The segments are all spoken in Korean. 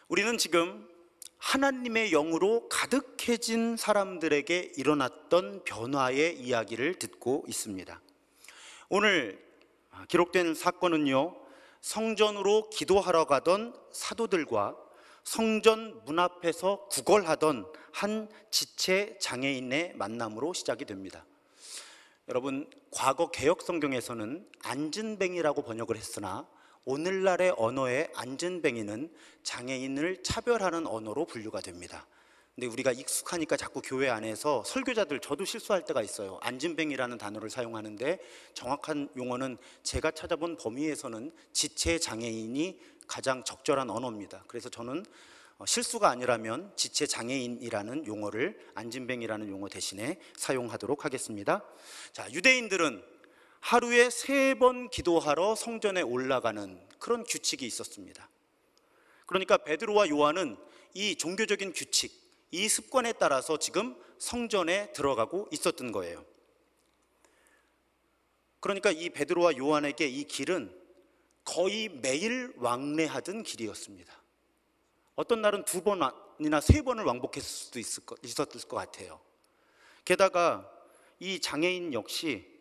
우리는 지금 하나님의 영으로 가득해진 사람들에게 일어났던 변화의 이야기를 듣고 있습니다. 오늘 기록된 사건은요, 성전으로 기도하러 가던 사도들과 성전 문 앞에서 구걸하던 한 지체 장애인의 만남으로 시작이 됩니다. 여러분, 과거 개역 성경에서는 안진뱅이라고 번역을 했으나 오늘날의 언어의 안진뱅이는 장애인을 차별하는 언어로 분류가 됩니다. 근데 우리가 익숙하니까 자꾸 교회 안에서 설교자들, 저도 실수할 때가 있어요. 안진뱅이라는 단어를 사용하는데 정확한 용어는 제가 찾아본 범위에서는 지체 장애인이 가장 적절한 언어입니다. 그래서 저는 실수가 아니라면 지체 장애인이라는 용어를 안진뱅이라는 용어 대신에 사용하도록 하겠습니다. 자, 유대인들은 하루에 3번 기도하러 성전에 올라가는 그런 규칙이 있었습니다. 그러니까 베드로와 요한은 이 종교적인 규칙, 이 습관에 따라서 지금 성전에 들어가고 있었던 거예요. 그러니까 이 베드로와 요한에게 이 길은 거의 매일 왕래하던 길이었습니다. 어떤 날은 2번이나 3번을 왕복했을 수도 있었을 것 같아요. 게다가 이 장애인 역시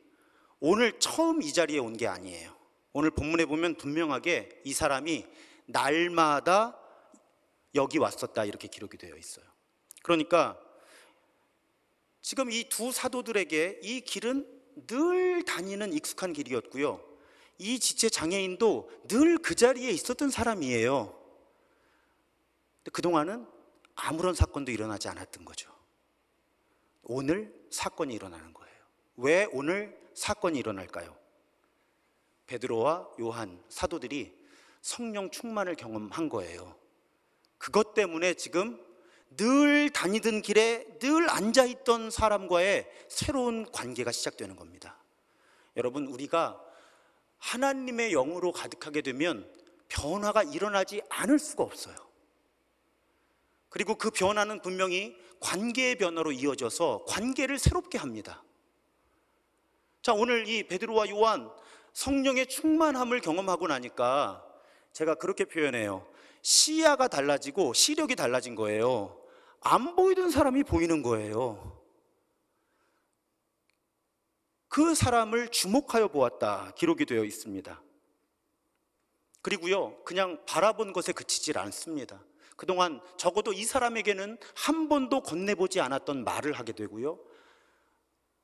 오늘 처음 이 자리에 온 게 아니에요. 오늘 본문에 보면 분명하게 이 사람이 날마다 여기 왔었다 이렇게 기록이 되어 있어요. 그러니까 지금 이 두 사도들에게 이 길은 늘 다니는 익숙한 길이었고요, 이 지체 장애인도 늘 그 자리에 있었던 사람이에요. 근데 그동안은 아무런 사건도 일어나지 않았던 거죠. 오늘 사건이 일어나는 거예요. 왜 오늘 사건이 일어날까요? 베드로와 요한 사도들이 성령 충만을 경험한 거예요. 그것 때문에 지금 늘 다니던 길에 늘 앉아있던 사람과의 새로운 관계가 시작되는 겁니다. 여러분, 우리가 하나님의 영으로 가득하게 되면 변화가 일어나지 않을 수가 없어요. 그리고 그 변화는 분명히 관계의 변화로 이어져서 관계를 새롭게 합니다. 자, 오늘 이 베드로와 요한 성령의 충만함을 경험하고 나니까 제가 그렇게 표현해요. 시야가 달라지고 시력이 달라진 거예요. 안 보이던 사람이 보이는 거예요. 그 사람을 주목하여 보았다 기록이 되어 있습니다. 그리고요, 그냥 바라본 것에 그치질 않습니다. 그동안 적어도 이 사람에게는 한 번도 건네보지 않았던 말을 하게 되고요,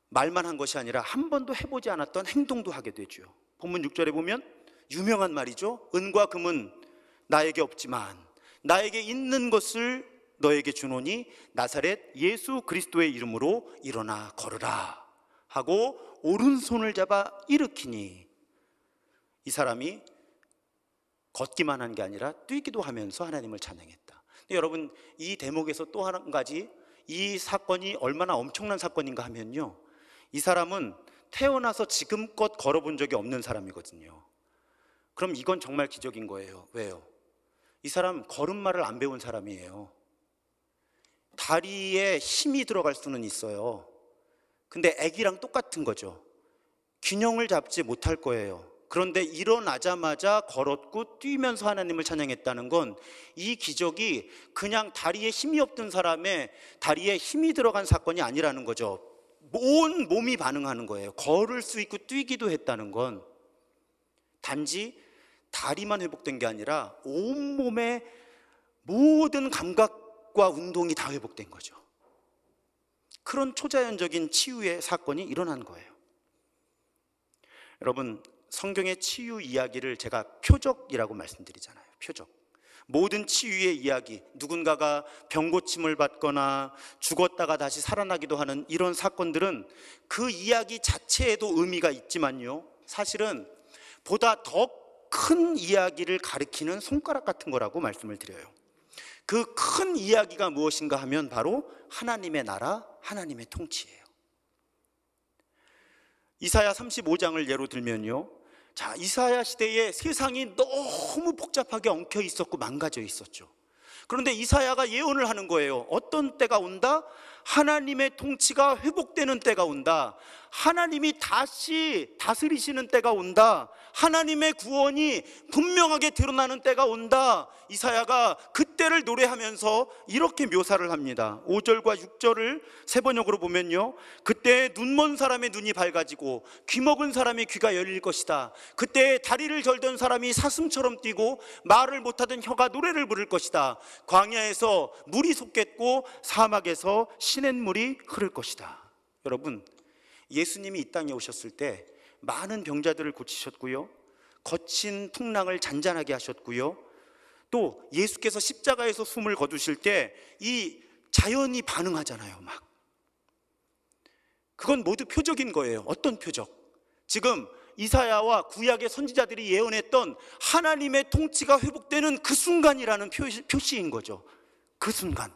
말만 한 것이 아니라 한 번도 해보지 않았던 행동도 하게 되죠. 본문 6절에 보면 유명한 말이죠. 은과 금은 나에게 없지만 나에게 있는 것을 너에게 주노니 나사렛 예수 그리스도의 이름으로 일어나 걸으라 하고 오른손을 잡아 일으키니, 이 사람이 걷기만 한 게 아니라 뛰기도 하면서 하나님을 찬양했다. 근데 여러분, 이 대목에서 또 한 가지, 이 사건이 얼마나 엄청난 사건인가 하면요, 이 사람은 태어나서 지금껏 걸어본 적이 없는 사람이거든요. 그럼 이건 정말 기적인 거예요. 왜요? 이 사람 걸음마를 안 배운 사람이에요. 다리에 힘이 들어갈 수는 있어요. 근데 아기랑 똑같은 거죠. 균형을 잡지 못할 거예요. 그런데 일어나자마자 걸었고 뛰면서 하나님을 찬양했다는 건, 이 기적이 그냥 다리에 힘이 없던 사람의 다리에 힘이 들어간 사건이 아니라는 거죠. 온 몸이 반응하는 거예요. 걸을 수 있고 뛰기도 했다는 건 단지 다리만 회복된 게 아니라 온몸의 모든 감각과 운동이 다 회복된 거죠. 그런 초자연적인 치유의 사건이 일어난 거예요. 여러분, 성경의 치유 이야기를 제가 표적이라고 말씀드리잖아요. 표적. 모든 치유의 이야기, 누군가가 병고침을 받거나 죽었다가 다시 살아나기도 하는 이런 사건들은 그 이야기 자체에도 의미가 있지만요, 사실은 보다 더 큰 이야기를 가리키는 손가락 같은 거라고 말씀을 드려요. 그 큰 이야기가 무엇인가 하면 바로 하나님의 나라, 하나님의 통치예요. 이사야 35장을 예로 들면요, 자, 이사야 시대에 세상이 너무 복잡하게 엉켜 있었고 망가져 있었죠. 그런데 이사야가 예언을 하는 거예요. 어떤 때가 온다? 하나님의 통치가 회복되는 때가 온다. 하나님이 다시 다스리시는 때가 온다. 하나님의 구원이 분명하게 드러나는 때가 온다. 이사야가 그때를 노래하면서 이렇게 묘사를 합니다. 5절과 6절을 세 번역으로 보면요, 그때 눈먼 사람의 눈이 밝아지고 귀먹은 사람의 귀가 열릴 것이다. 그때 다리를 절던 사람이 사슴처럼 뛰고 말을 못하던 혀가 노래를 부를 것이다. 광야에서 물이 솟겠고 사막에서 시냇물이 흐를 것이다. 여러분, 예수님이 이 땅에 오셨을 때 많은 병자들을 고치셨고요, 거친 풍랑을 잔잔하게 하셨고요, 또 예수께서 십자가에서 숨을 거두실 때 이 자연이 반응하잖아요. 막 그건 모두 표적인 거예요. 어떤 표적? 지금 이사야와 구약의 선지자들이 예언했던 하나님의 통치가 회복되는 그 순간이라는 표시인 거죠. 그 순간.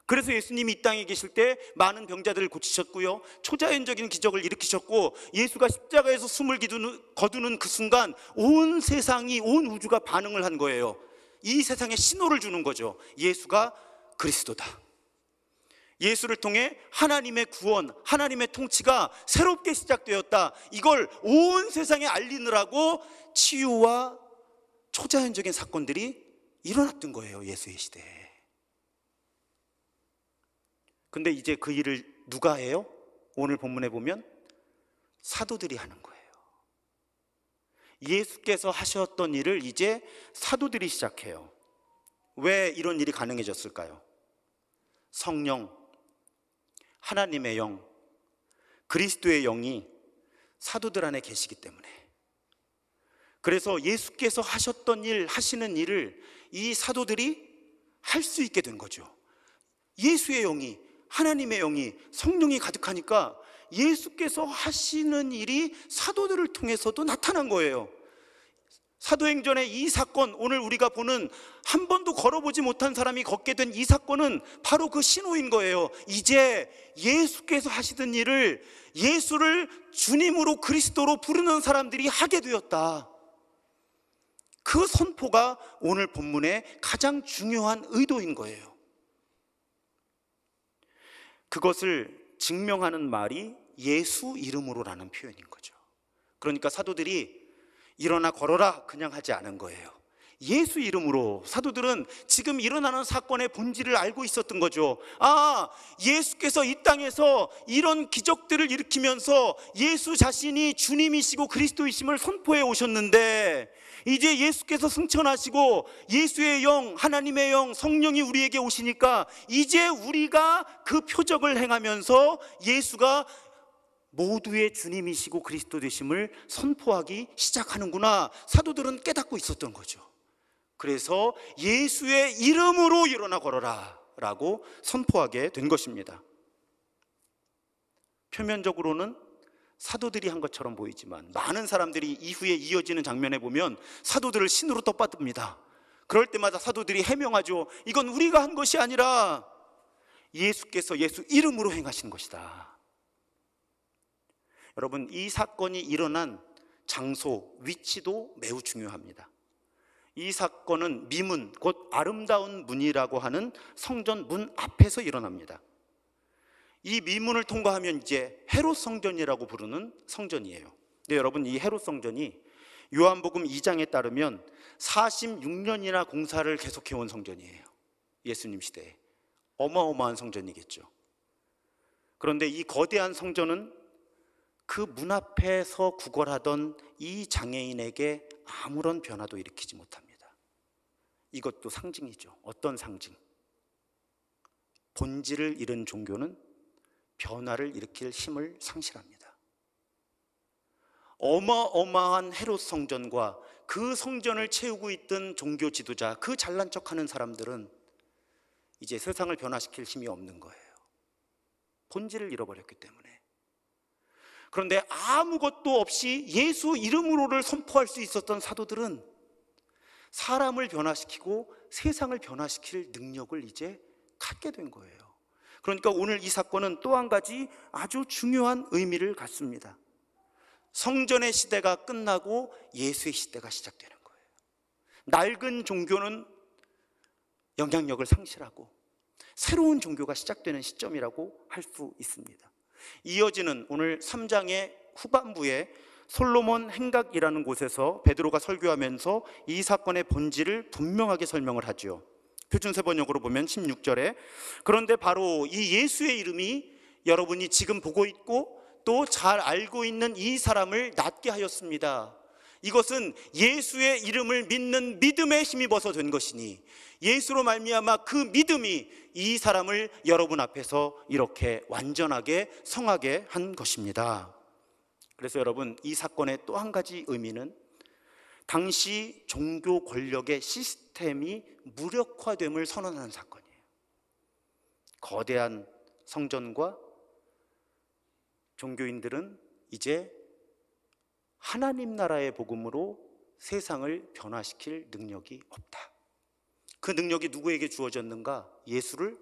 그래서 예수님이 이 땅에 계실 때 많은 병자들을 고치셨고요, 초자연적인 기적을 일으키셨고, 예수가 십자가에서 숨을 거두는 그 순간 온 세상이, 온 우주가 반응을 한 거예요. 이 세상에 신호를 주는 거죠. 예수가 그리스도다. 예수를 통해 하나님의 구원, 하나님의 통치가 새롭게 시작되었다. 이걸 온 세상에 알리느라고 치유와 초자연적인 사건들이 일어났던 거예요, 예수의 시대에. 근데 이제 그 일을 누가 해요? 오늘 본문에 보면 사도들이 하는 거예요. 예수께서 하셨던 일을 이제 사도들이 시작해요. 왜 이런 일이 가능해졌을까요? 성령, 하나님의 영, 그리스도의 영이 사도들 안에 계시기 때문에. 그래서 예수께서 하셨던 일, 하시는 일을 이 사도들이 할 수 있게 된 거죠. 예수의 영이, 하나님의 영이, 성령이 가득하니까 예수께서 하시는 일이 사도들을 통해서도 나타난 거예요. 사도행전의 이 사건, 오늘 우리가 보는 한 번도 걸어보지 못한 사람이 걷게 된 이 사건은 바로 그 신호인 거예요. 이제 예수께서 하시던 일을, 예수를 주님으로, 그리스도로 부르는 사람들이 하게 되었다. 그 선포가 오늘 본문의 가장 중요한 의도인 거예요. 그것을 증명하는 말이 예수 이름으로라는 표현인 거죠. 그러니까 사도들이 일어나 걸어라 그냥 하지 않은 거예요. 예수 이름으로. 사도들은 지금 일어나는 사건의 본질을 알고 있었던 거죠. 아, 예수께서 이 땅에서 이런 기적들을 일으키면서 예수 자신이 주님이시고 그리스도이심을 선포해 오셨는데, 이제 예수께서 승천하시고 예수의 영, 하나님의 영, 성령이 우리에게 오시니까 이제 우리가 그 표적을 행하면서 예수가 모두의 주님이시고 그리스도 되심을 선포하기 시작하는구나. 사도들은 깨닫고 있었던 거죠. 그래서 예수의 이름으로 일어나 걸어라 라고 선포하게 된 것입니다. 표면적으로는 사도들이 한 것처럼 보이지만 많은 사람들이 이후에 이어지는 장면에 보면 사도들을 신으로 떠받듭니다. 그럴 때마다 사도들이 해명하죠. 이건 우리가 한 것이 아니라 예수께서 예수 이름으로 행하신 것이다. 여러분, 이 사건이 일어난 장소, 위치도 매우 중요합니다. 이 사건은 미문, 곧 아름다운 문이라고 하는 성전 문 앞에서 일어납니다. 이 미문을 통과하면 이제 헤롯 성전이라고 부르는 성전이에요. 근데 여러분, 이 헤롯 성전이 요한복음 2장에 따르면 46년이나 공사를 계속해온 성전이에요. 예수님 시대에. 어마어마한 성전이겠죠. 그런데 이 거대한 성전은 그 문 앞에서 구걸하던 이 장애인에게 아무런 변화도 일으키지 못합니다. 이것도 상징이죠. 어떤 상징? 본질을 잃은 종교는 변화를 일으킬 힘을 상실합니다. 어마어마한 헤롯 성전과 그 성전을 채우고 있던 종교 지도자, 그 잘난 척하는 사람들은 이제 세상을 변화시킬 힘이 없는 거예요. 본질을 잃어버렸기 때문에. 그런데 아무것도 없이 예수 이름으로를 선포할 수 있었던 사도들은 사람을 변화시키고 세상을 변화시킬 능력을 이제 갖게 된 거예요. 그러니까 오늘 이 사건은 또 한 가지 아주 중요한 의미를 갖습니다. 성전의 시대가 끝나고 예수의 시대가 시작되는 거예요. 낡은 종교는 영향력을 상실하고 새로운 종교가 시작되는 시점이라고 할 수 있습니다. 이어지는 오늘 3장의 후반부에 솔로몬 행각이라는 곳에서 베드로가 설교하면서 이 사건의 본질을 분명하게 설명을 하죠. 표준세번역으로 보면 16절에 그런데 바로 이 예수의 이름이 여러분이 지금 보고 있고 또 잘 알고 있는 이 사람을 낫게 하였습니다. 이것은 예수의 이름을 믿는 믿음에 힘입어서 된 것이니 예수로 말미암아 그 믿음이 이 사람을 여러분 앞에서 이렇게 완전하게 성하게 한 것입니다. 그래서 여러분, 이 사건의 또 한 가지 의미는 당시 종교 권력의 시스템이 무력화됨을 선언하는 사건이에요. 거대한 성전과 종교인들은 이제 하나님 나라의 복음으로 세상을 변화시킬 능력이 없다. 그 능력이 누구에게 주어졌는가? 예수를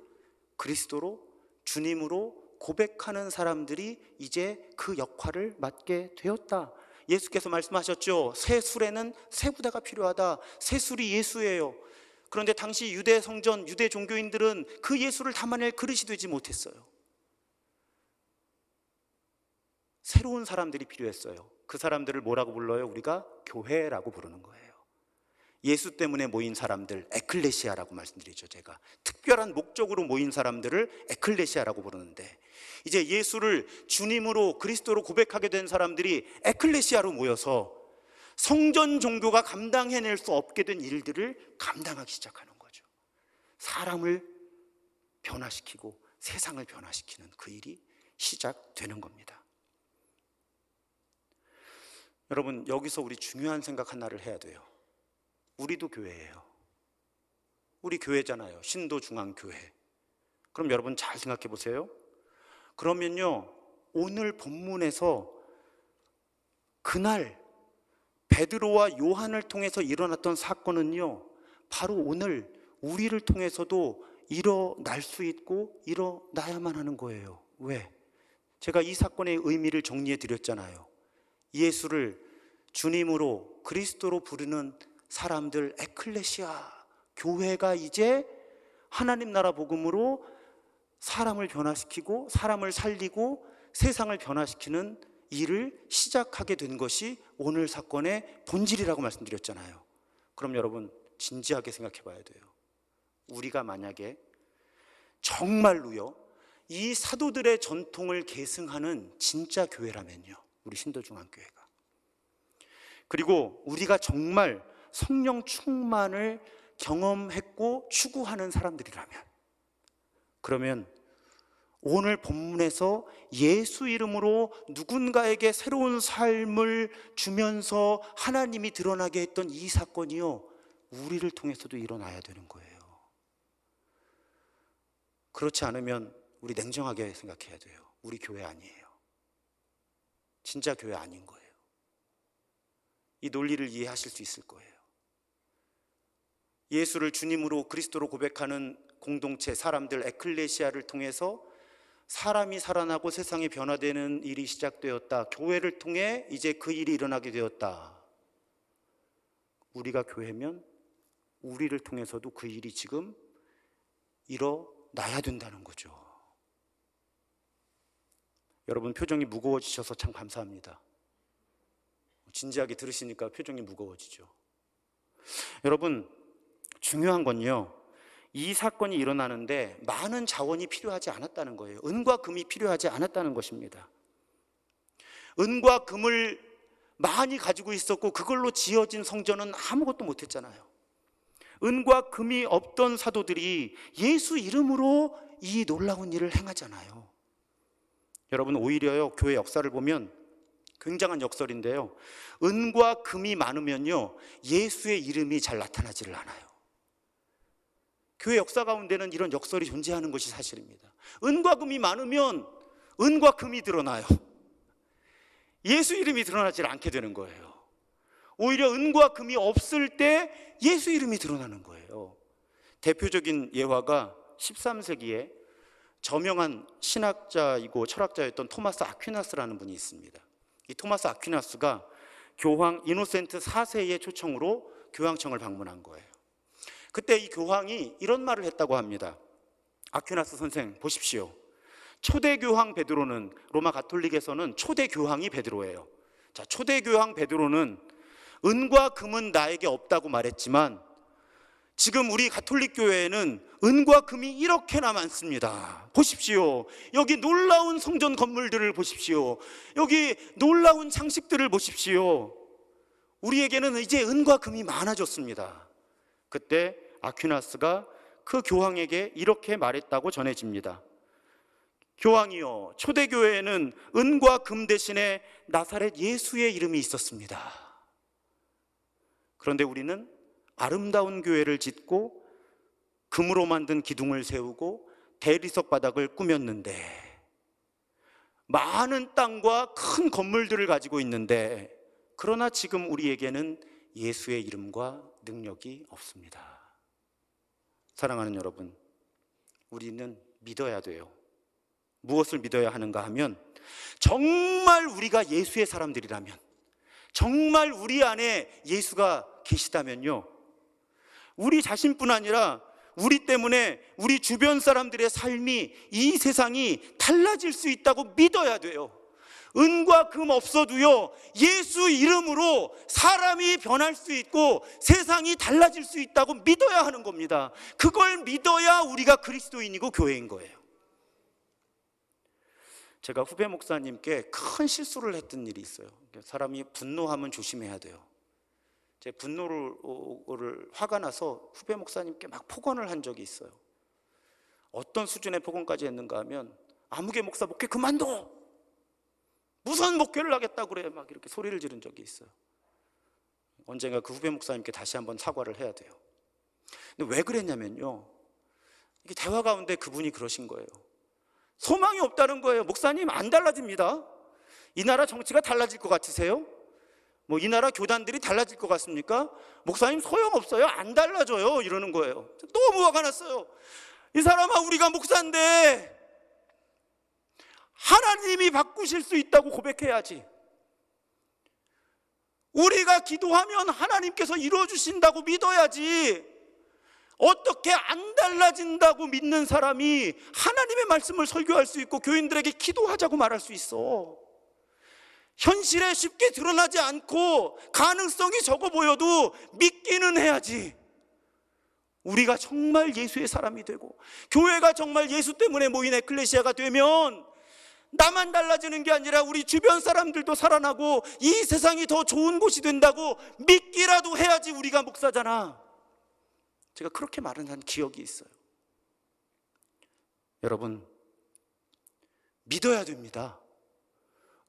그리스도로 주님으로 고백하는 사람들이 이제 그 역할을 맡게 되었다. 예수께서 말씀하셨죠. 새 술에는 새 부대가 필요하다. 새 술이 예수예요. 그런데 당시 유대 성전, 유대 종교인들은 그 예수를 담아낼 그릇이 되지 못했어요. 새로운 사람들이 필요했어요. 그 사람들을 뭐라고 불러요? 우리가 교회라고 부르는 거예요. 예수 때문에 모인 사람들, 에클레시아라고 말씀드리죠. 제가 특별한 목적으로 모인 사람들을 에클레시아라고 부르는데, 이제 예수를 주님으로 그리스도로 고백하게 된 사람들이 에클레시아로 모여서 성전 종교가 감당해낼 수 없게 된 일들을 감당하기 시작하는 거죠. 사람을 변화시키고 세상을 변화시키는 그 일이 시작되는 겁니다. 여러분, 여기서 우리 중요한 생각 하나를 해야 돼요. 우리도 교회예요. 우리 교회잖아요. 신도중앙교회. 그럼 여러분 잘 생각해 보세요. 그러면요, 오늘 본문에서 그날 베드로와 요한을 통해서 일어났던 사건은요, 바로 오늘 우리를 통해서도 일어날 수 있고 일어나야만 하는 거예요. 왜? 제가 이 사건의 의미를 정리해 드렸잖아요. 예수를 주님으로 그리스도로 부르는 사람들, 에클레시아, 교회가 이제 하나님 나라 복음으로 사람을 변화시키고 사람을 살리고 세상을 변화시키는 일을 시작하게 된 것이 오늘 사건의 본질이라고 말씀드렸잖아요. 그럼 여러분 진지하게 생각해 봐야 돼요. 우리가 만약에 정말로요, 이 사도들의 전통을 계승하는 진짜 교회라면요, 우리 신도중앙교회가, 그리고 우리가 정말 성령 충만을 경험했고 추구하는 사람들이라면, 그러면 오늘 본문에서 예수 이름으로 누군가에게 새로운 삶을 주면서 하나님이 드러나게 했던 이 사건이요, 우리를 통해서도 일어나야 되는 거예요. 그렇지 않으면 우리 냉정하게 생각해야 돼요. 우리 교회 아니에요. 진짜 교회 아닌 거예요. 이 논리를 이해하실 수 있을 거예요. 예수를 주님으로 그리스도로 고백하는 공동체, 사람들, 에클레시아를 통해서 사람이 살아나고 세상이 변화되는 일이 시작되었다. 교회를 통해 이제 그 일이 일어나게 되었다. 우리가 교회면 우리를 통해서도 그 일이 지금 일어나야 된다는 거죠. 여러분 표정이 무거워지셔서 참 감사합니다. 진지하게 들으시니까 표정이 무거워지죠. 여러분, 중요한 건요, 이 사건이 일어나는데 많은 자원이 필요하지 않았다는 거예요. 은과 금이 필요하지 않았다는 것입니다. 은과 금을 많이 가지고 있었고 그걸로 지어진 성전은 아무것도 못했잖아요. 은과 금이 없던 사도들이 예수 이름으로 이 놀라운 일을 행하잖아요. 여러분, 오히려요, 교회 역사를 보면 굉장한 역설인데요, 은과 금이 많으면요, 예수의 이름이 잘 나타나지를 않아요. 교회 역사 가운데는 이런 역설이 존재하는 것이 사실입니다. 은과 금이 많으면 은과 금이 드러나요. 예수 이름이 드러나지 않게 되는 거예요. 오히려 은과 금이 없을 때 예수 이름이 드러나는 거예요. 대표적인 예화가 13세기에 저명한 신학자이고 철학자였던 토마스 아퀴나스라는 분이 있습니다. 이 토마스 아퀴나스가 교황 이노센트 4세의 초청으로 교황청을 방문한 거예요. 그때 이 교황이 이런 말을 했다고 합니다. 아퀴나스 선생 보십시오. 초대 교황 베드로는, 로마 가톨릭에서는 초대 교황이 베드로예요. 자, 초대 교황 베드로는 은과 금은 나에게 없다고 말했지만 지금 우리 가톨릭 교회에는 은과 금이 이렇게나 많습니다. 보십시오. 여기 놀라운 성전 건물들을 보십시오. 여기 놀라운 장식들을 보십시오. 우리에게는 이제 은과 금이 많아졌습니다. 그때 아퀴나스가 그 교황에게 이렇게 말했다고 전해집니다. 교황이여, 초대교회에는 은과 금 대신에 나사렛 예수의 이름이 있었습니다. 그런데 우리는 아름다운 교회를 짓고 금으로 만든 기둥을 세우고 대리석 바닥을 꾸몄는데, 많은 땅과 큰 건물들을 가지고 있는데, 그러나 지금 우리에게는 예수의 이름과 능력이 없습니다. 사랑하는 여러분, 우리는 믿어야 돼요. 무엇을 믿어야 하는가 하면, 정말 우리가 예수의 사람들이라면, 정말 우리 안에 예수가 계시다면요, 우리 자신뿐 아니라 우리 때문에 우리 주변 사람들의 삶이, 이 세상이 달라질 수 있다고 믿어야 돼요. 은과 금 없어도요, 예수 이름으로 사람이 변할 수 있고 세상이 달라질 수 있다고 믿어야 하는 겁니다. 그걸 믿어야 우리가 그리스도인이고 교회인 거예요. 제가 후배 목사님께 큰 실수를 했던 일이 있어요. 사람이 분노하면 조심해야 돼요. 제 분노를 화가 나서 후배 목사님께 막 폭언을 한 적이 있어요. 어떤 수준의 폭언까지 했는가 하면, 아무개 목사 목회 그만둬! 무슨 목회를 하겠다고 그래! 막 이렇게 소리를 지른 적이 있어요. 언젠가 그 후배 목사님께 다시 한번 사과를 해야 돼요. 근데 왜 그랬냐면요, 이게 대화 가운데 그분이 그러신 거예요. 소망이 없다는 거예요. 목사님, 안 달라집니다. 이 나라 정치가 달라질 것 같으세요? 뭐 이 나라 교단들이 달라질 것 같습니까? 목사님, 소용없어요. 안 달라져요. 이러는 거예요. 너무 화가 났어요. 이 사람아, 우리가 목사인데 하나님이 바꾸실 수 있다고 고백해야지. 우리가 기도하면 하나님께서 이루어주신다고 믿어야지. 어떻게 안 달라진다고 믿는 사람이 하나님의 말씀을 설교할 수 있고 교인들에게 기도하자고 말할 수 있어? 현실에 쉽게 드러나지 않고 가능성이 적어 보여도 믿기는 해야지. 우리가 정말 예수의 사람이 되고 교회가 정말 예수 때문에 모인 에클레시아가 되면, 나만 달라지는 게 아니라 우리 주변 사람들도 살아나고 이 세상이 더 좋은 곳이 된다고 믿기라도 해야지 우리가 목사잖아. 제가 그렇게 말은 한 기억이 있어요. 여러분, 믿어야 됩니다.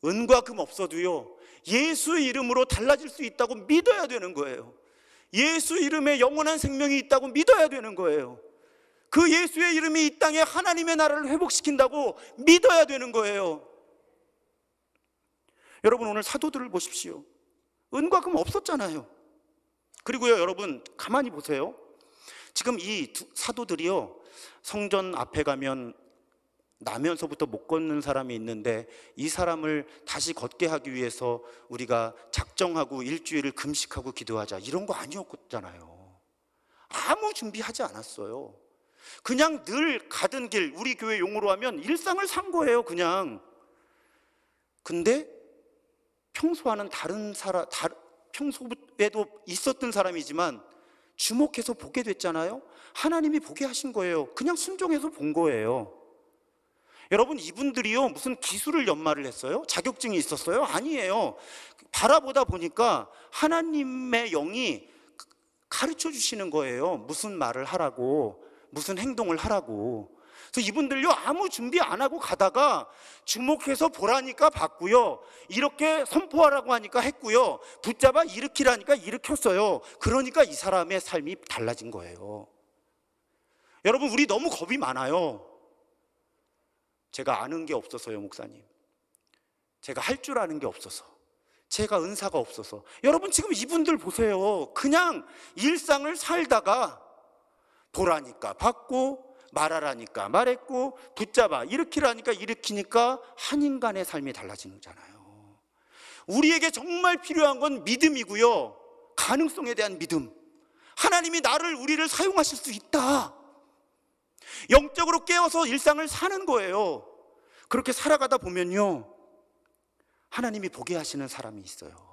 은과 금 없어도요, 예수 이름으로 달라질 수 있다고 믿어야 되는 거예요. 예수 이름에 영원한 생명이 있다고 믿어야 되는 거예요. 그 예수의 이름이 이 땅에 하나님의 나라를 회복시킨다고 믿어야 되는 거예요. 여러분, 오늘 사도들을 보십시오. 은과 금 없었잖아요. 그리고요, 여러분 가만히 보세요. 지금 이 사도들이요, 성전 앞에 가면 나면서부터 못 걷는 사람이 있는데, 이 사람을 다시 걷게 하기 위해서 우리가 작정하고 일주일을 금식하고 기도하자, 이런 거 아니었잖아요. 아무 준비하지 않았어요. 그냥 늘 가던 길, 우리 교회 용어로 하면 일상을 산 거예요, 그냥. 근데 평소와는 다른 사람, 평소에도 있었던 사람이지만 주목해서 보게 됐잖아요. 하나님이 보게 하신 거예요. 그냥 순종해서 본 거예요. 여러분, 이분들이요, 무슨 기술을 연마를 했어요? 자격증이 있었어요? 아니에요. 바라보다 보니까 하나님의 영이 가르쳐 주시는 거예요. 무슨 말을 하라고, 무슨 행동을 하라고. 그래서 이분들요, 아무 준비 안 하고 가다가 주목해서 보라니까 봤고요, 이렇게 선포하라고 하니까 했고요, 붙잡아 일으키라니까 일으켰어요. 그러니까 이 사람의 삶이 달라진 거예요. 여러분, 우리 너무 겁이 많아요. 제가 아는 게 없어서요, 목사님. 제가 할 줄 아는 게 없어서, 제가 은사가 없어서. 여러분, 지금 이분들 보세요. 그냥 일상을 살다가 보라니까 받고, 말하라니까 말했고, 붙잡아 일으키라니까 일으키니까 한 인간의 삶이 달라지는 거잖아요. 우리에게 정말 필요한 건 믿음이고요, 가능성에 대한 믿음. 하나님이 우리를 사용하실 수 있다. 영적으로 깨어서 일상을 사는 거예요. 그렇게 살아가다 보면요, 하나님이 보게 하시는 사람이 있어요.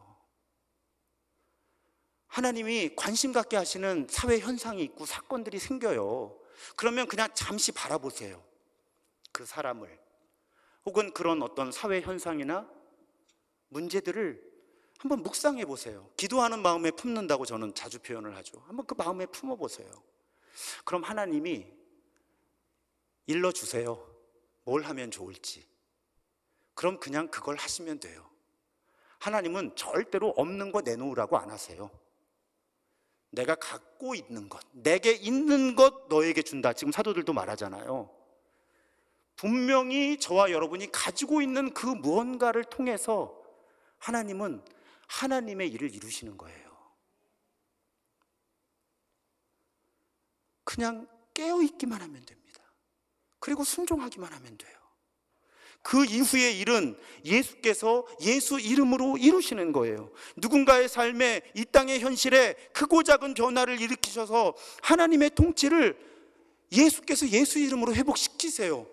하나님이 관심 갖게 하시는 사회 현상이 있고 사건들이 생겨요. 그러면 그냥 잠시 바라보세요. 그 사람을, 혹은 그런 어떤 사회 현상이나 문제들을 한번 묵상해 보세요. 기도하는 마음에 품는다고 저는 자주 표현을 하죠. 한번 그 마음에 품어 보세요. 그럼 하나님이 일러주세요. 뭘 하면 좋을지. 그럼 그냥 그걸 하시면 돼요. 하나님은 절대로 없는 거 내놓으라고 안 하세요. 내가 갖고 있는 것, 내게 있는 것 너에게 준다. 지금 사도들도 말하잖아요. 분명히 저와 여러분이 가지고 있는 그 무언가를 통해서 하나님은 하나님의 일을 이루시는 거예요. 그냥 깨어있기만 하면 됩니다. 그리고 순종하기만 하면 돼요. 그 이후의 일은 예수께서 예수 이름으로 이루시는 거예요. 누군가의 삶에, 이 땅의 현실에 크고 작은 변화를 일으키셔서 하나님의 통치를 예수께서 예수 이름으로 회복시키세요.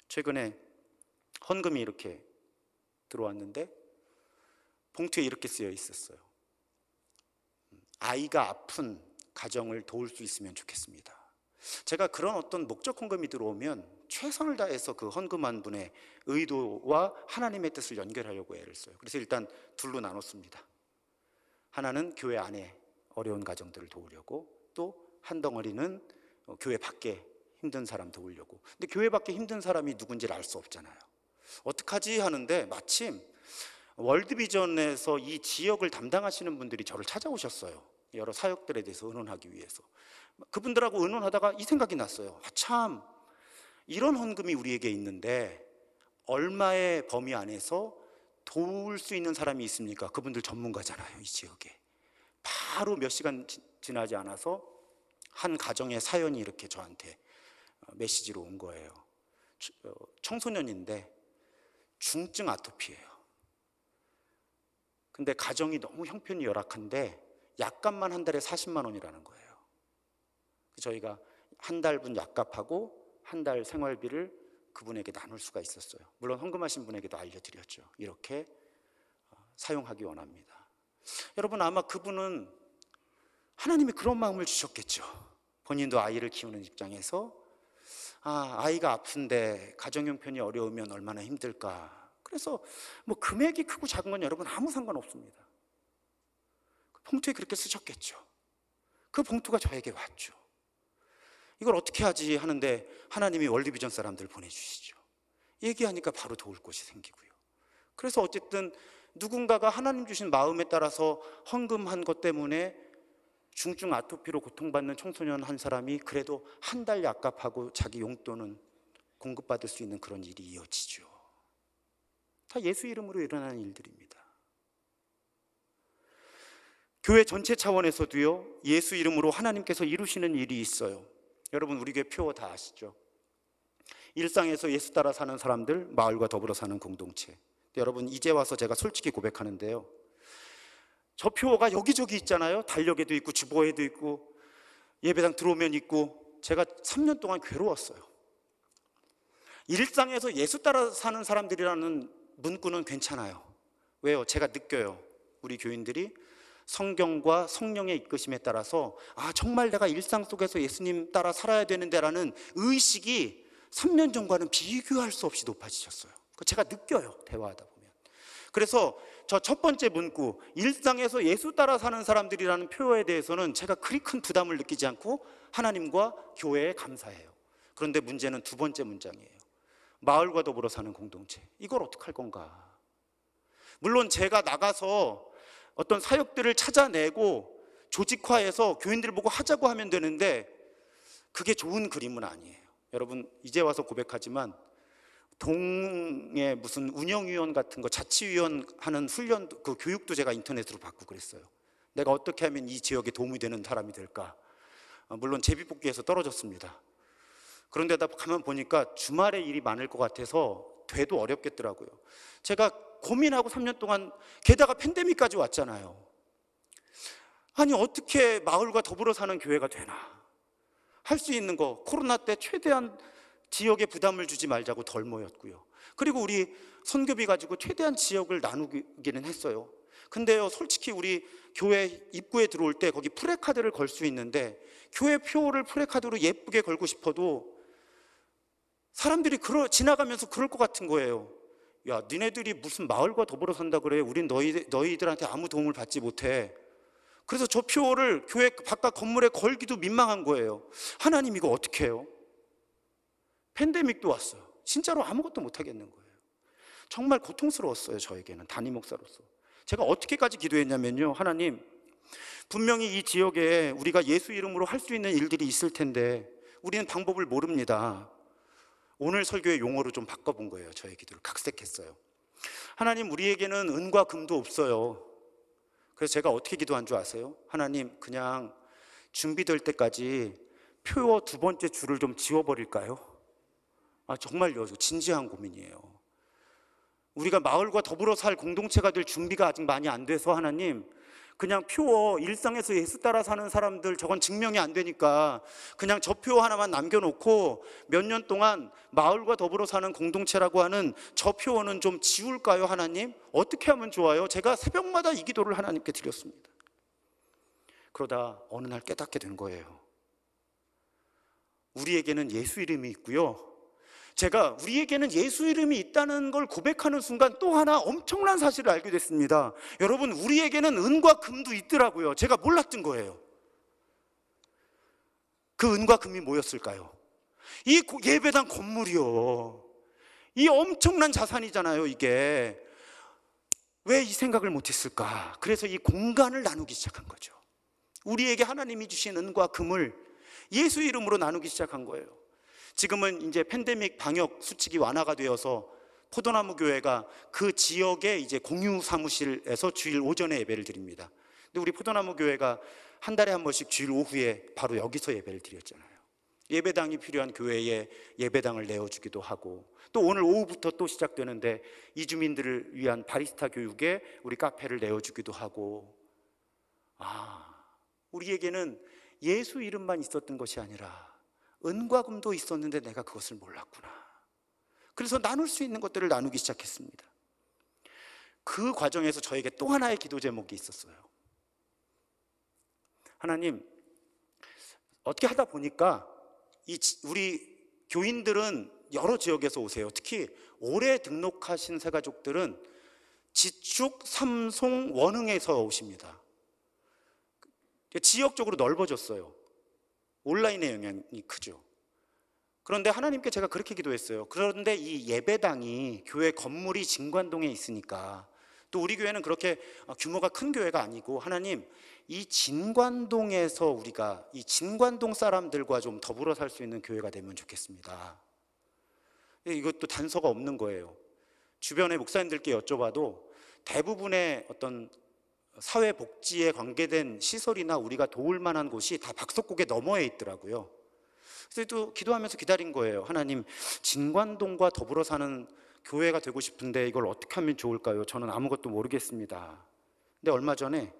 최근에 헌금이 이렇게 들어왔는데 봉투에 이렇게 쓰여 있었어요. 아이가 아픈 가정을 도울 수 있으면 좋겠습니다. 제가 그런 어떤 목적 헌금이 들어오면 최선을 다해서 그 헌금한 분의 의도와 하나님의 뜻을 연결하려고 애를 써요. 그래서 일단 둘로 나눴습니다. 하나는 교회 안에 어려운 가정들을 도우려고, 또 한 덩어리는 교회 밖에 힘든 사람 도우려고. 근데 교회 밖에 힘든 사람이 누군지를 알 수 없잖아요. 어떡하지 하는데 마침 월드비전에서 이 지역을 담당하시는 분들이 저를 찾아오셨어요. 여러 사역들에 대해서 의논하기 위해서. 그분들하고 의논하다가 이 생각이 났어요. 참, 이런 헌금이 우리에게 있는데 얼마의 범위 안에서 도울 수 있는 사람이 있습니까? 그분들 전문가잖아요, 이 지역에. 바로 몇 시간 지나지 않아서 한 가정의 사연이 이렇게 저한테 메시지로 온 거예요. 청소년인데 중증 아토피예요. 근데 가정이 너무 형편이 열악한데 약값만 한 달에 40만 원이라는 거예요. 저희가 한 달분 약값하고 한 달 생활비를 그분에게 나눌 수가 있었어요. 물론 헌금하신 분에게도 알려드렸죠. 이렇게 사용하기 원합니다. 여러분, 아마 그분은 하나님이 그런 마음을 주셨겠죠. 본인도 아이를 키우는 입장에서 아이가 아픈데 가정 형편이 어려우면 얼마나 힘들까. 그래서 뭐 금액이 크고 작은 건 여러분 아무 상관없습니다. 봉투에 그렇게 쓰셨겠죠. 그 봉투가 저에게 왔죠. 이걸 어떻게 하지 하는데 하나님이 월드비전 사람들 보내주시죠. 얘기하니까 바로 도울 곳이 생기고요. 그래서 어쨌든 누군가가 하나님 주신 마음에 따라서 헌금한 것 때문에 중증 아토피로 고통받는 청소년 한 사람이 그래도 한 달 약값하고 자기 용돈은 공급받을 수 있는 그런 일이 이어지죠. 다 예수 이름으로 일어나는 일들입니다. 교회 전체 차원에서도요, 예수 이름으로 하나님께서 이루시는 일이 있어요. 여러분, 우리 교회 표어 다 아시죠? 일상에서 예수 따라 사는 사람들, 마을과 더불어 사는 공동체. 여러분, 이제 와서 제가 솔직히 고백하는데요, 저 표어가 여기저기 있잖아요. 달력에도 있고 주보에도 있고 예배당 들어오면 있고. 제가 3년 동안 괴로웠어요. 일상에서 예수 따라 사는 사람들이라는 문구는 괜찮아요. 왜요? 제가 느껴요. 우리 교인들이 성경과 성령의 이끄심에 따라서 정말 내가 일상 속에서 예수님 따라 살아야 되는데 라는 의식이 3년 전과는 비교할 수 없이 높아지셨어요. 제가 느껴요, 대화하다 보면. 그래서 저 첫 번째 문구, 일상에서 예수 따라 사는 사람들이라는 표어에 대해서는 제가 그리 큰 부담을 느끼지 않고 하나님과 교회에 감사해요. 그런데 문제는 두 번째 문장이에요. 마을과 더불어 사는 공동체. 이걸 어떻게 할 건가? 물론 제가 나가서 어떤 사역들을 찾아내고 조직화해서 교인들 보고 하자고 하면 되는데 그게 좋은 그림은 아니에요. 여러분, 이제 와서 고백하지만 동에 무슨 운영위원 같은 거, 자치위원 하는 훈련, 그 교육도 제가 인터넷으로 받고 그랬어요. 내가 어떻게 하면 이 지역에 도움이 되는 사람이 될까? 물론 제비뽑기에서 떨어졌습니다. 그런데다 가만 보니까 주말에 일이 많을 것 같아서 돼도 어렵겠더라고요. 제가 고민하고 3년 동안, 게다가 팬데믹까지 왔잖아요. 아니 어떻게 마을과 더불어 사는 교회가 되나? 할 수 있는 거 코로나 때 최대한 지역에 부담을 주지 말자고 덜 모였고요. 그리고 우리 선교비 가지고 최대한 지역을 나누기는 했어요. 근데요, 솔직히 우리 교회 입구에 들어올 때 거기 프레카드를 걸 수 있는데 교회 표를 프레카드로 예쁘게 걸고 싶어도 사람들이 지나가면서 그럴 것 같은 거예요. 야, 니네들이 무슨 마을과 더불어 산다 그래? 우린 너희들한테 아무 도움을 받지 못해. 그래서 저 표를 교회 바깥 건물에 걸기도 민망한 거예요. 하나님 이거 어떻게 해요? 팬데믹도 왔어요. 진짜로 아무것도 못 하겠는 거예요. 정말 고통스러웠어요. 저에게는 담임 목사로서. 제가 어떻게까지 기도했냐면요, 하나님, 분명히 이 지역에 우리가 예수 이름으로 할 수 있는 일들이 있을 텐데 우리는 방법을 모릅니다. 오늘 설교의 용어로 좀 바꿔본 거예요. 저의 기도를 각색했어요. 하나님, 우리에게는 은과 금도 없어요. 그래서 제가 어떻게 기도한 줄 아세요? 하나님, 그냥 준비될 때까지 표 두 번째 줄을 좀 지워버릴까요? 정말요, 진지한 고민이에요. 우리가 마을과 더불어 살 공동체가 될 준비가 아직 많이 안 돼서 하나님, 그냥 표 일상에서 예수 따라 사는 사람들 저건 증명이 안 되니까 그냥 저 표 하나만 남겨놓고 몇 년 동안 마을과 더불어 사는 공동체라고 하는 저 표어는 좀 지울까요? 하나님, 어떻게 하면 좋아요? 제가 새벽마다 이 기도를 하나님께 드렸습니다. 그러다 어느 날 깨닫게 된 거예요. 우리에게는 예수 이름이 있고요, 제가 우리에게는 예수 이름이 있다는 걸 고백하는 순간 또 하나 엄청난 사실을 알게 됐습니다. 여러분, 우리에게는 은과 금도 있더라고요. 제가 몰랐던 거예요. 그 은과 금이 뭐였을까요? 이 예배당 건물이요. 이 엄청난 자산이잖아요, 이게. 왜 이 생각을 못했을까? 그래서 이 공간을 나누기 시작한 거죠. 우리에게 하나님이 주신 은과 금을 예수 이름으로 나누기 시작한 거예요. 지금은 이제 팬데믹 방역 수칙이 완화가 되어서 포도나무 교회가 그 지역의 이제 공유 사무실에서 주일 오전에 예배를 드립니다. 근데 우리 포도나무 교회가 한 달에 한 번씩 주일 오후에 바로 여기서 예배를 드렸잖아요. 예배당이 필요한 교회에 예배당을 내어주기도 하고, 또 오늘 오후부터 또 시작되는데 이주민들을 위한 바리스타 교육에 우리 카페를 내어주기도 하고. 우리에게는 예수 이름만 있었던 것이 아니라 은과 금도 있었는데 내가 그것을 몰랐구나. 그래서 나눌 수 있는 것들을 나누기 시작했습니다. 그 과정에서 저에게 또 하나의 기도 제목이 있었어요. 하나님, 어떻게 하다 보니까 우리 교인들은 여러 지역에서 오세요. 특히 올해 등록하신 새가족들은 지축, 삼송, 원흥에서 오십니다. 지역적으로 넓어졌어요. 온라인의 영향이 크죠. 그런데 하나님께 제가 그렇게 기도했어요. 그런데 이 예배당이 교회 건물이 진관동에 있으니까, 또 우리 교회는 그렇게 규모가 큰 교회가 아니고, 하나님, 이 진관동에서 우리가 이 진관동 사람들과 좀 더불어 살 수 있는 교회가 되면 좋겠습니다. 이것도 단서가 없는 거예요. 주변의 목사님들께 여쭤봐도 대부분의 어떤 사회복지에 관계된 시설이나 우리가 도울 만한 곳이 다 박석곡에 너머에 있더라고요. 그래서 또 기도하면서 기다린 거예요. 하나님, 진관동과 더불어 사는 교회가 되고 싶은데 이걸 어떻게 하면 좋을까요? 저는 아무것도 모르겠습니다. 근데 얼마 전에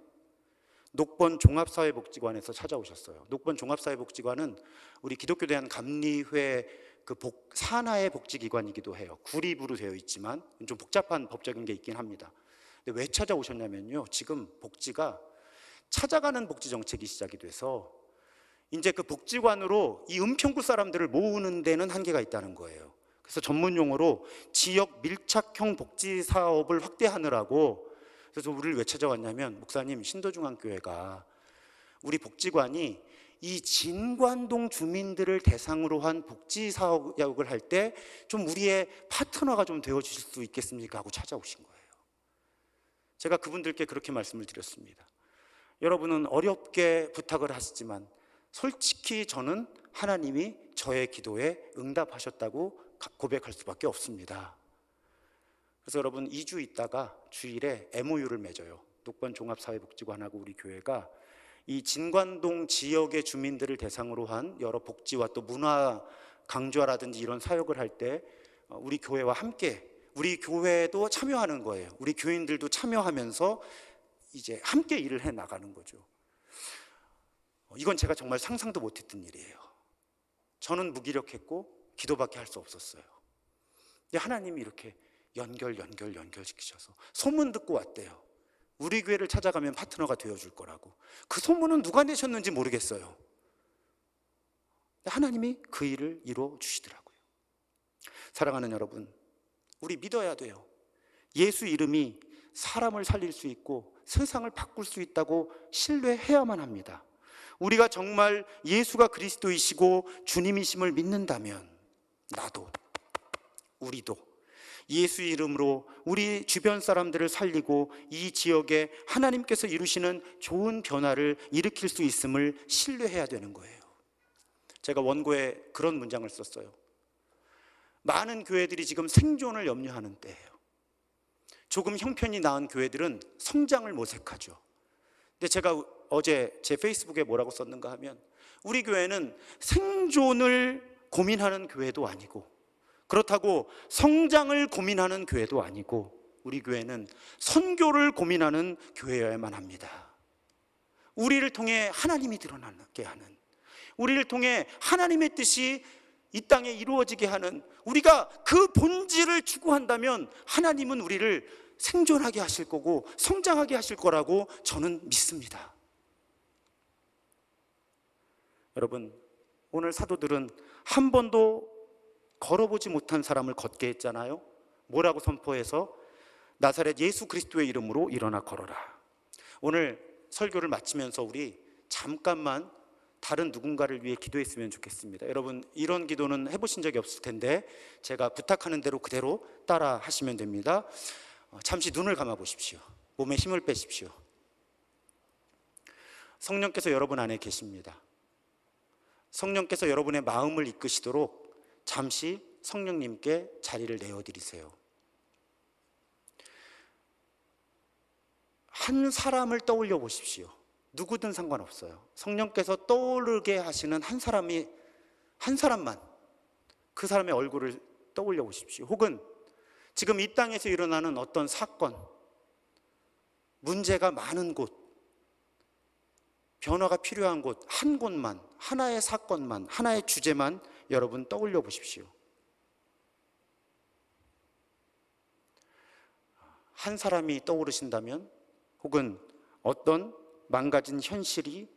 녹번 종합사회복지관에서 찾아오셨어요. 녹번 종합사회복지관은 우리 기독교 대한 감리회 그 산하의 복지기관이기도 해요. 구립으로 되어 있지만 좀 복잡한 법적인 게 있긴 합니다. 근데 왜 찾아오셨냐면요, 지금 복지가 찾아가는 복지 정책이 시작이 돼서 이제 그 복지관으로 이 은평구 사람들을 모으는 데는 한계가 있다는 거예요. 그래서 전문 용어로 지역 밀착형 복지 사업을 확대하느라고, 그래서 우리를 왜 찾아왔냐면, 목사님, 신도중앙교회가 우리 복지관이 이 진관동 주민들을 대상으로 한 복지 사업을 할 때 좀 우리의 파트너가 좀 되어 주실 수 있겠습니까? 하고 찾아오신 거예요. 제가 그분들께 그렇게 말씀을 드렸습니다. 여러분은 어렵게 부탁을 하시지만 솔직히 저는 하나님이 저의 기도에 응답하셨다고 고백할 수밖에 없습니다. 그래서 여러분, 2주 있다가 주일에 MOU를 맺어요. 녹번 종합사회복지관하고 우리 교회가 이 진관동 지역의 주민들을 대상으로 한 여러 복지와 또 문화 강좌라든지 이런 사역을 할 때 우리 교회와 함께, 우리 교회도 참여하는 거예요. 우리 교인들도 참여하면서 이제 함께 일을 해 나가는 거죠. 이건 제가 정말 상상도 못했던 일이에요. 저는 무기력했고 기도밖에 할 수 없었어요. 근데 하나님이 이렇게 연결시키셔서 소문 듣고 왔대요. 우리 교회를 찾아가면 파트너가 되어줄 거라고. 그 소문은 누가 내셨는지 모르겠어요. 근데 하나님이 그 일을 이루어 주시더라고요. 사랑하는 여러분, 우리 믿어야 돼요. 예수 이름이 사람을 살릴 수 있고 세상을 바꿀 수 있다고 신뢰해야만 합니다. 우리가 정말 예수가 그리스도이시고 주님이심을 믿는다면 나도, 우리도 예수 이름으로 우리 주변 사람들을 살리고 이 지역에 하나님께서 이루시는 좋은 변화를 일으킬 수 있음을 신뢰해야 되는 거예요. 제가 원고에 그런 문장을 썼어요. 많은 교회들이 지금 생존을 염려하는 때예요. 조금 형편이 나은 교회들은 성장을 모색하죠. 근데 제가 어제 제 페이스북에 뭐라고 썼는가 하면, 우리 교회는 생존을 고민하는 교회도 아니고 그렇다고 성장을 고민하는 교회도 아니고 우리 교회는 선교를 고민하는 교회여야만 합니다. 우리를 통해 하나님이 드러나게 하는, 우리를 통해 하나님의 뜻이 이 땅에 이루어지게 하는, 우리가 그 본질을 추구한다면 하나님은 우리를 생존하게 하실 거고 성장하게 하실 거라고 저는 믿습니다. 여러분, 오늘 사도들은 한 번도 걸어보지 못한 사람을 걷게 했잖아요. 뭐라고 선포해서? 나사렛 예수 그리스도의 이름으로 일어나 걸어라. 오늘 설교를 마치면서 우리 잠깐만 다른 누군가를 위해 기도했으면 좋겠습니다. 여러분, 이런 기도는 해보신 적이 없을 텐데 제가 부탁하는 대로 그대로 따라 하시면 됩니다. 잠시 눈을 감아 보십시오. 몸에 힘을 빼십시오. 성령께서 여러분 안에 계십니다. 성령께서 여러분의 마음을 이끄시도록 잠시 성령님께 자리를 내어드리세요. 한 사람을 떠올려 보십시오. 누구든 상관없어요. 성령께서 떠오르게 하시는 한 사람만, 그 사람의 얼굴을 떠올려 보십시오. 혹은 지금 이 땅에서 일어나는 어떤 사건, 문제가 많은 곳, 변화가 필요한 곳, 한 곳만, 하나의 사건만, 하나의 주제만 여러분 떠올려 보십시오. 한 사람이 떠오르신다면, 혹은 어떤 망가진 현실이,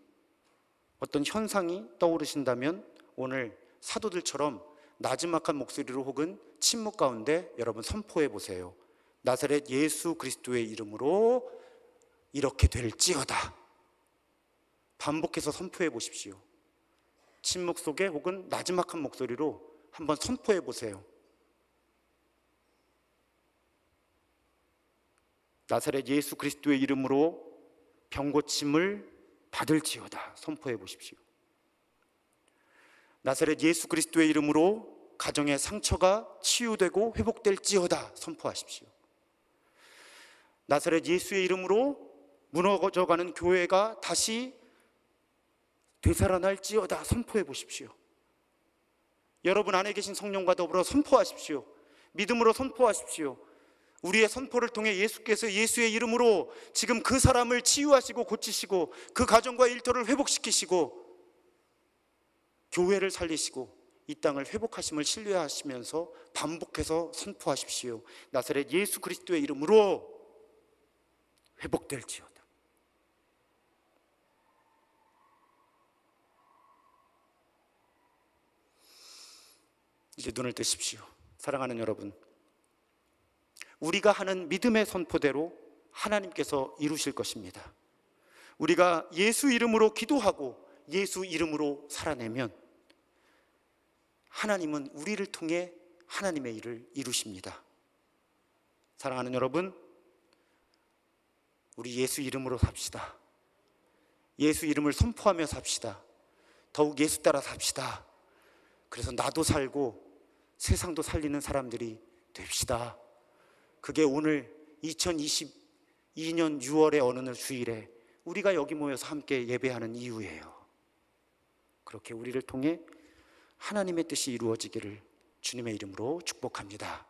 어떤 현상이 떠오르신다면 오늘 사도들처럼 나지막한 목소리로 혹은 침묵 가운데 여러분 선포해 보세요. 나사렛 예수 그리스도의 이름으로 이렇게 될지어다. 반복해서 선포해 보십시오. 침묵 속에 혹은 나지막한 목소리로 한번 선포해 보세요. 나사렛 예수 그리스도의 이름으로 병고침을 받을지어다. 선포해 보십시오. 나사렛 예수 그리스도의 이름으로 가정의 상처가 치유되고 회복될지어다. 선포하십시오. 나사렛 예수의 이름으로 무너져가는 교회가 다시 되살아날지어다. 선포해 보십시오. 여러분 안에 계신 성령과 더불어 선포하십시오. 믿음으로 선포하십시오. 우리의 선포를 통해 예수께서 예수의 이름으로 지금 그 사람을 치유하시고 고치시고 그 가정과 일터를 회복시키시고 교회를 살리시고 이 땅을 회복하심을 신뢰하시면서 반복해서 선포하십시오. 나사렛 예수 그리스도의 이름으로 회복될지어다. 이제 눈을 뜨십시오. 사랑하는 여러분, 우리가 하는 믿음의 선포대로 하나님께서 이루실 것입니다. 우리가 예수 이름으로 기도하고 예수 이름으로 살아내면 하나님은 우리를 통해 하나님의 일을 이루십니다. 사랑하는 여러분, 우리 예수 이름으로 삽시다. 예수 이름을 선포하며 삽시다. 더욱 예수 따라 삽시다. 그래서 나도 살고 세상도 살리는 사람들이 됩시다. 그게 오늘 2022년 6월의 어느 날 주일에 우리가 여기 모여서 함께 예배하는 이유예요. 그렇게 우리를 통해 하나님의 뜻이 이루어지기를 주님의 이름으로 축복합니다.